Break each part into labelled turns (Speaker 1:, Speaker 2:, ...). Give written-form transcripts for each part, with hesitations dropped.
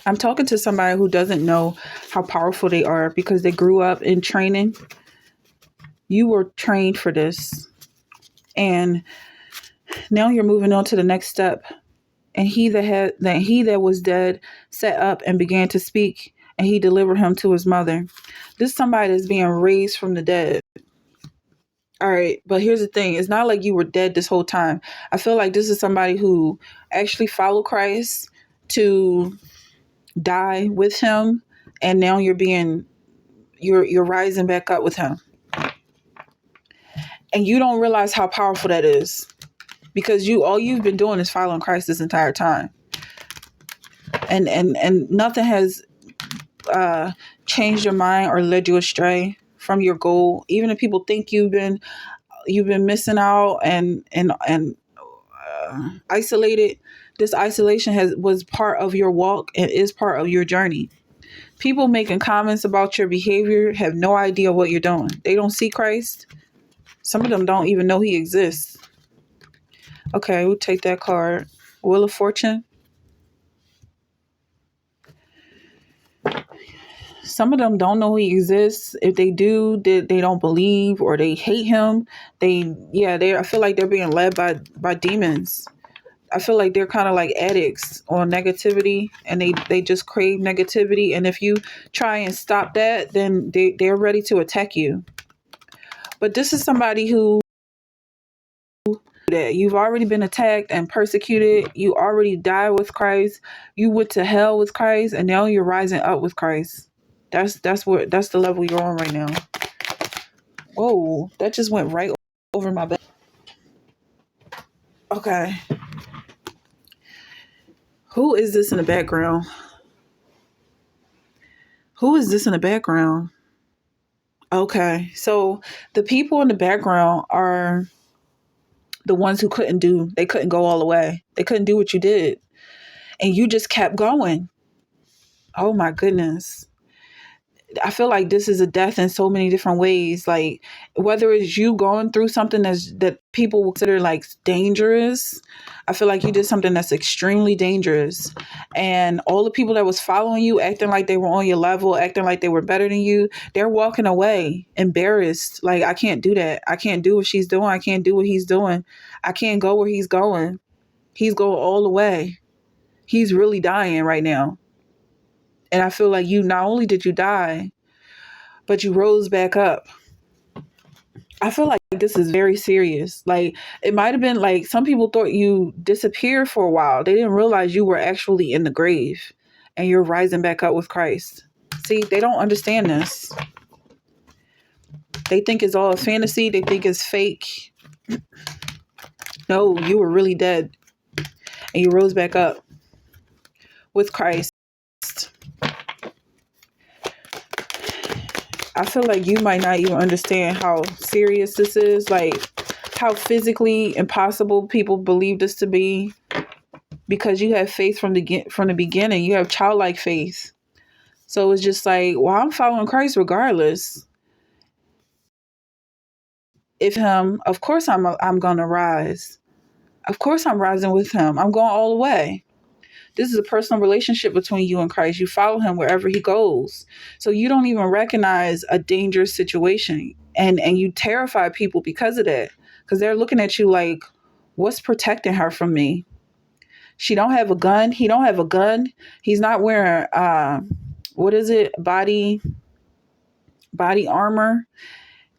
Speaker 1: I'm talking to somebody who doesn't know how powerful they are because they grew up in training. You were trained for this. And now you're moving on to the next step. And he that was dead sat up and began to speak, and he delivered him to his mother. This is somebody that's being raised from the dead. All right, but here's the thing. It's not like you were dead this whole time. I feel like this is somebody who actually followed Christ to die with him, and now you're rising back up with him. And you don't realize how powerful that is because all you've been doing is following Christ this entire time. And nothing has changed your mind or led you astray from your goal. Even if people think you've been missing out and isolated, this isolation was part of your walk and is part of your journey. People making comments about your behavior have no idea what you're doing. They don't see Christ. Some of them don't even know he exists. Okay, we'll take that card. Wheel of Fortune. Some of them don't know he exists. If they do, they don't believe or they hate him. I feel like they're being led by demons. I feel like they're kind of like addicts on negativity, and they just crave negativity. And if you try and stop that, then they're ready to attack you. But this is somebody who that you've already been attacked and persecuted. You already died with Christ. You went to hell with Christ, and now you're rising up with Christ. That's the level you're on right now. Whoa, that just went right over my back. Okay. Who is this in the background? Who is this in the background? Okay. So the people in the background are the ones who they couldn't go all the way. They couldn't do what you did. And you just kept going. Oh my goodness. I feel like this is a death in so many different ways. Like whether it's you going through something that people will consider like dangerous. I feel like you did something that's extremely dangerous. And all the people that was following you, acting like they were on your level, acting like they were better than you, they're walking away embarrassed. Like, I can't do that. I can't do what she's doing. I can't do what he's doing. I can't go where he's going. He's going all the way. He's really dying right now. And I feel like not only did you die, but you rose back up. I feel like this is very serious. Like, it might have been like some people thought you disappeared for a while. They didn't realize you were actually in the grave and you're rising back up with Christ. See, they don't understand this. They think it's all a fantasy. They think it's fake. No, you were really dead and you rose back up with Christ. I feel like you might not even understand how serious this is, like how physically impossible people believe this to be, because you have faith from the beginning. You have childlike faith. So it's just like, well, I'm following Christ regardless. If him, of course I'm gonna rise. Of course I'm rising with him. I'm going all the way. This is a personal relationship between you and Christ. You follow him wherever he goes. So you don't even recognize a dangerous situation. And you terrify people because of that. Because they're looking at you like, what's protecting her from me? She don't have a gun. He don't have a gun. He's not wearing, what is it? Body armor.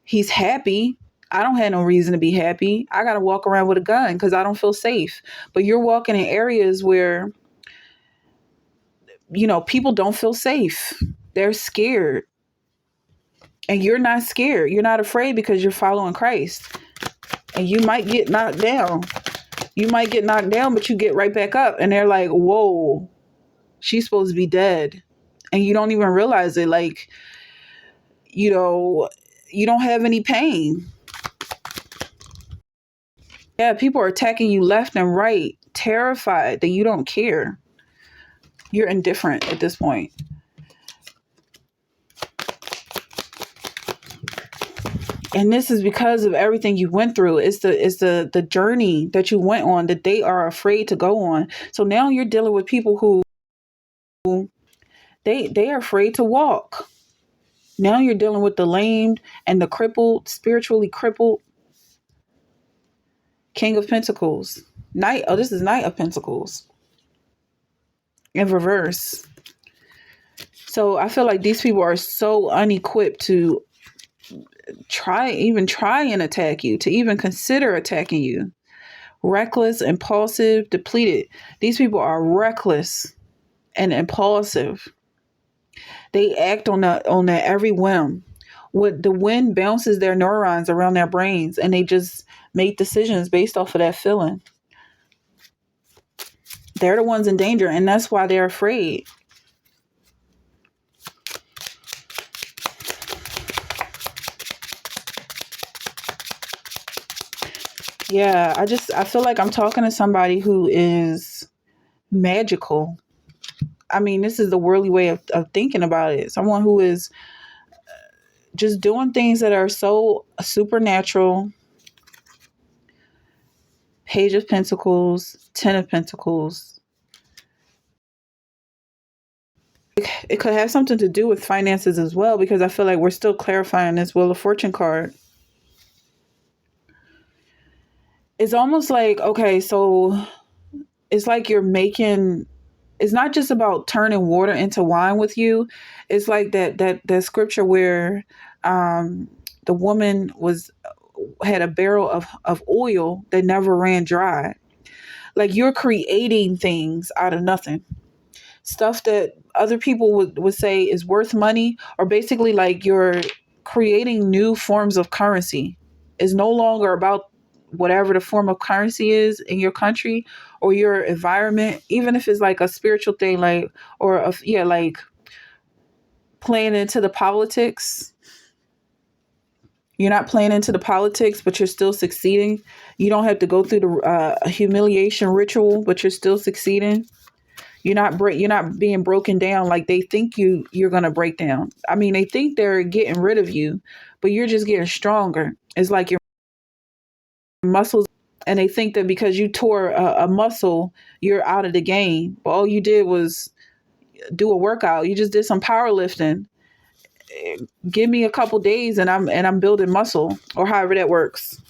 Speaker 1: He's happy. I don't have no reason to be happy. I got to walk around with a gun because I don't feel safe. But you're walking in areas where people don't feel safe. They're scared. And you're not scared. You're not afraid because you're following Christ. And you might get knocked down. You might get knocked down, but you get right back up. And they're like, whoa, she's supposed to be dead. And you don't even realize it. Like, you don't have any pain. Yeah, people are attacking you left and right, terrified that you don't care. You're indifferent at this point. And this is because of everything you went through. It's the journey that you went on that they are afraid to go on. So now you're dealing with people who They are afraid to walk. Now you're dealing with the lamed and the crippled, spiritually crippled. King of Pentacles. Knight. Oh, this is Knight of Pentacles in reverse. So I feel like these people are so unequipped to try and attack you, to even consider attacking you. Reckless, impulsive, depleted. These people are reckless and impulsive. They act on that every whim. What the wind bounces their neurons around their brains, and they just make decisions based off of that feeling. They're the ones in danger, and that's why they're afraid. Yeah, I feel like I'm talking to somebody who is magical. I mean, this is the worldly way of thinking about it. Someone who is just doing things that are so supernatural. Page of Pentacles, Ten of Pentacles. It could have something to do with finances as well, because I feel like we're still clarifying this Wheel of Fortune card. It's almost like, okay, so it's like you're making, it's not just about turning water into wine with you. It's like that scripture where the woman had a barrel of oil that never ran dry. Like you're creating things out of nothing. Stuff that other people would say is worth money, or basically like you're creating new forms of currency. Is no longer about whatever the form of currency is in your country or your environment, even if it's like a spiritual thing, like, or like playing into the politics. You're not playing into the politics, but you're still succeeding. You don't have to go through the humiliation ritual, but you're still succeeding. You're not being broken down like they think you're going to break down. I mean, they think they're getting rid of you, but you're just getting stronger. It's like your muscles, and they think that because you tore a muscle, you're out of the game. But all you did was do a workout. You just did some powerlifting. Give me a couple days and I'm building muscle, or however that works.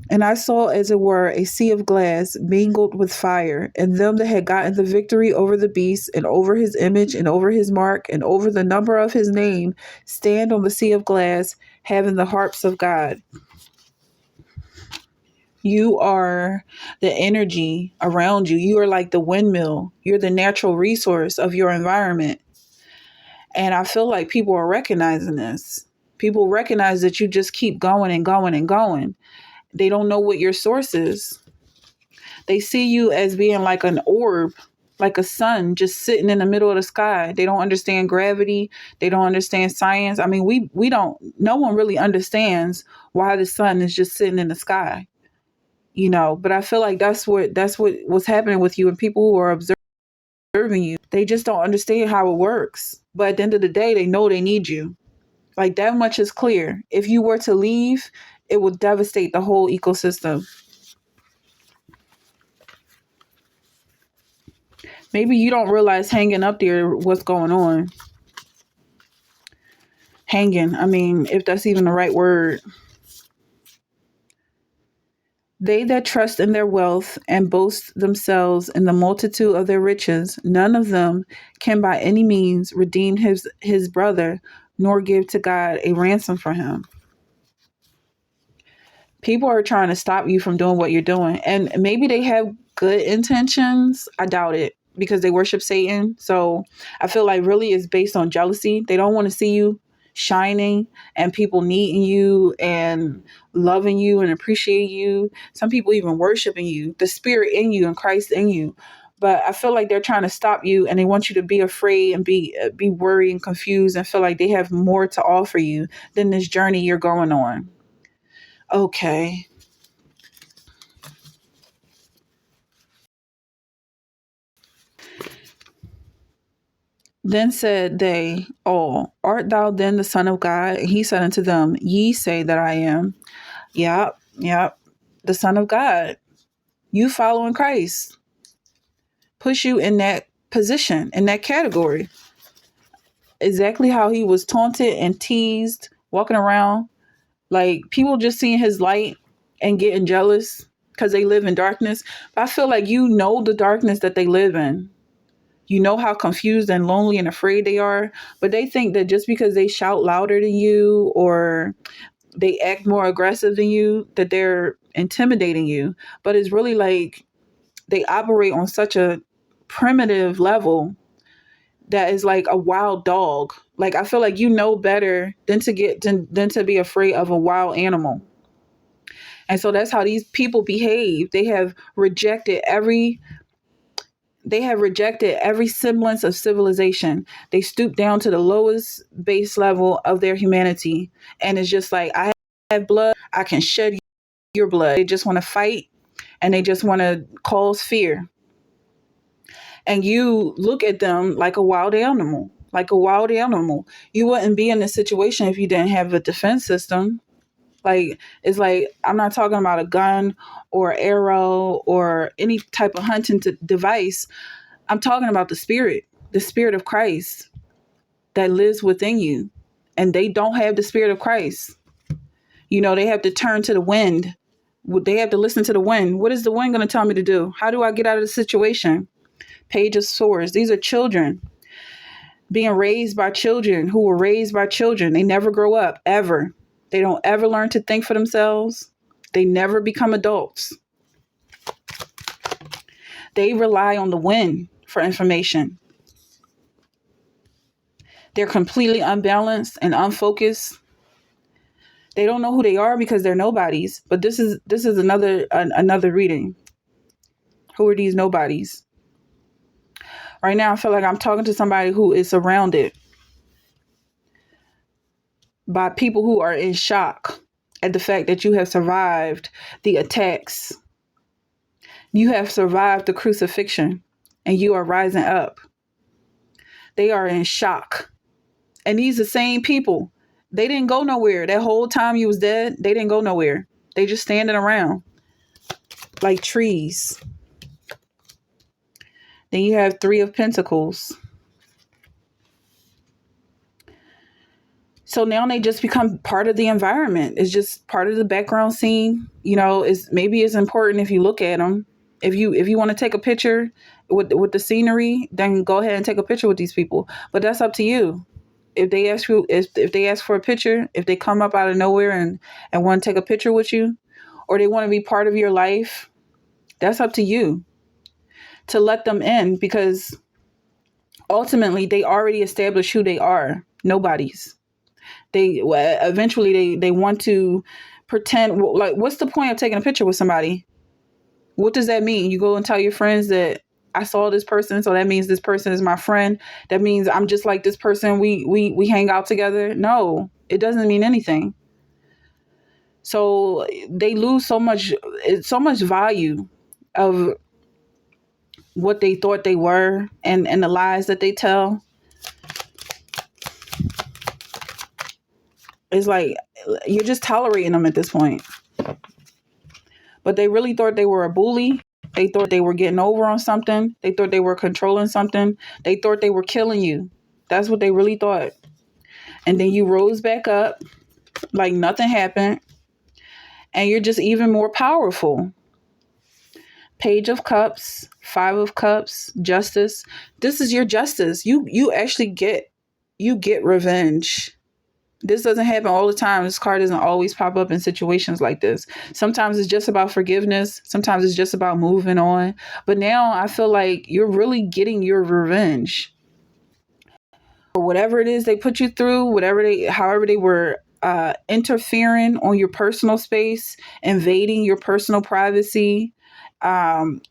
Speaker 1: And I saw, as it were, a sea of glass mingled with fire, and them that had gotten the victory over the beast, and over his image, and over his mark, and over the number of his name, stand on the sea of glass, having the harps of God. You are the energy around you. You are like the windmill. You're the natural resource of your environment. And I feel like people are recognizing this. People recognize that you just keep going and going and going. They don't know what your source is. They see you as being like an orb, like a sun just sitting in the middle of the sky. They don't understand gravity. They don't understand science. I mean, we don't, no one really understands why the sun is just sitting in the sky, but I feel like that's what was happening with you, and people who are observing you, they just don't understand how it works. But at the end of the day, they know they need you. Like, that much is clear. If you were to leave, it would devastate the whole ecosystem. Maybe you don't realize hanging up there what's going on. Hanging, I mean, if that's even the right word. They that trust in their wealth and boast themselves in the multitude of their riches, none of them can by any means redeem his brother, nor give to God a ransom for him. People are trying to stop you from doing what you're doing. And maybe they have good intentions. I doubt it, because they worship Satan. So I feel like really it's based on jealousy. They don't want to see you shining and people needing you and loving you and appreciating you. Some people even worshiping you, the spirit in you and Christ in you. But I feel like they're trying to stop you, and they want you to be afraid and be worried and confused and feel like they have more to offer you than this journey you're going on. Okay. Then said they all, Art thou then the Son of God? And he said unto them, Ye say that I am. Yep, the Son of God. You following Christ. Push you in that position, in that category. Exactly how he was taunted and teased, walking around. Like people just seeing his light and getting jealous because they live in darkness. But I feel like you know the darkness that they live in. You know how confused and lonely and afraid they are. But they think that just because they shout louder than you or they act more aggressive than you, that they're intimidating you. But it's really like they operate on such a primitive level that is like a wild dog. Like I feel like you know better than to be afraid of a wild animal. And so that's how these people behave. They have rejected every semblance of civilization. They stoop down to the lowest base level of their humanity. And it's just like, I have blood, I can shed your blood. They just want to fight and they just want to cause fear. And you look at them like a wild animal, like a wild animal. You wouldn't be in this situation if you didn't have a defense system. Like, it's like, I'm not talking about a gun or arrow or any type of hunting device. I'm talking about the spirit of Christ that lives within you. And they don't have the spirit of Christ. You know, they have to turn to the wind. They have to listen to the wind. What is the wind going to tell me to do? How do I get out of the situation? Page of Swords. These are children being raised by children who were raised by children. They never grow up, ever. They don't ever learn to think for themselves. They never become adults. They rely on the wind for information. They're completely unbalanced and unfocused. They don't know who they are because they're nobodies. But this is another reading. Who are these nobodies? Right now, I feel like I'm talking to somebody who is surrounded by people who are in shock at the fact that you have survived the attacks. You have survived the crucifixion and you are rising up. They are in shock. And these are the same people. They didn't go nowhere. That whole time you was dead, they didn't go nowhere. They just standing around like trees. Then you have Three of Pentacles. So now they just become part of the environment. It's just part of the background scene. You know, it's important if you look at them. If you want to take a picture with the scenery, then go ahead and take a picture with these people. But that's up to you. If they ask you, if they ask for a picture, if they come up out of nowhere and want to take a picture with you, or they want to be part of your life, that's up to you to let them in, because ultimately they already established who they are. Nobody's. They eventually they want to pretend, like, what's the point of taking a picture with somebody? What does that mean? You go and tell your friends that I saw this person, so that means this person is my friend. That means I'm just like this person. We hang out together. No, it doesn't mean anything. So they lose so much value of what they thought they were and the lies that they tell. It's like you're just tolerating them at this point. But they really thought they were a bully. They thought they were getting over on something. They thought they were controlling something. They thought they were killing you. That's what they really thought. And then you rose back up like nothing happened. And you're just even more powerful. Page of Cups, Five of Cups, Justice. This is your justice. You actually get revenge. This doesn't happen all the time. This card doesn't always pop up in situations like this. Sometimes it's just about forgiveness. Sometimes it's just about moving on. But now I feel like you're really getting your revenge for whatever it is they put you through, however they were interfering on your personal space, invading your personal privacy, and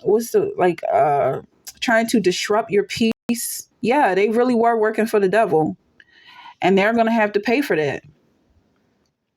Speaker 1: what's the trying to disrupt your peace. Yeah, they really were working for the devil. And they're going to have to pay for that.